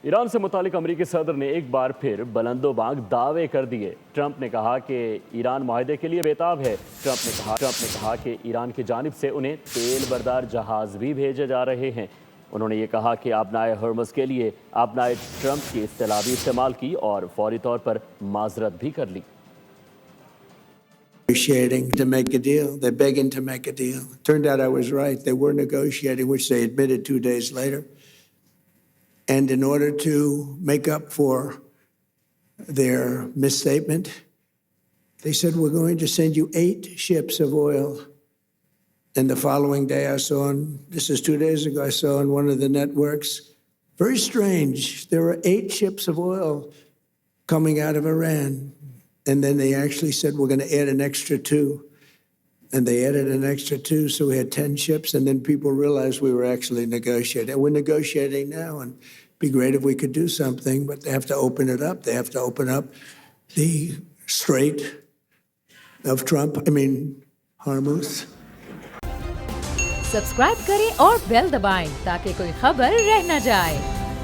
Iran से मुतालिक अमरीकी सदर ने एक बार फिर बुलंदोबांग दावे कर दिए। ट्रंप ने कहा कि ईरान माहिदे के लिए बेताब है। ट्रंप ने कहा कि ईरान की जानिब से उन्हें तेल बरदार जहाज भी भेजे जा रहे हैं। उन्होंने ये कहा कि आबनाए हर्मस के लिए आबनाए ट्रंप की इस्तिलाह भी इस्तेमाल की और फौरी तौर पर माजरत भी कर ली। Negotiating to make a deal. They're begging to make a deal. Turned out I was right. They were negotiating, which they admitted 2 days later. And in order to make up for their misstatement, they said, we're going to send you 8 ships of oil. And the following day I saw, this is 2 days ago, I saw on one of the networks, very strange, there were 8 ships of oil coming out of Iran. And then they actually said, we're going to add an extra 2. And they added an extra 2, so we had 10 ships. And then people realized we were actually negotiating. We're negotiating now, and it'd be great if we could do something, but they have to open it up. They have to open up the Strait of Hormuz. Subscribe करें और bell दबाएं ताकि कोई खबर रह न जाए।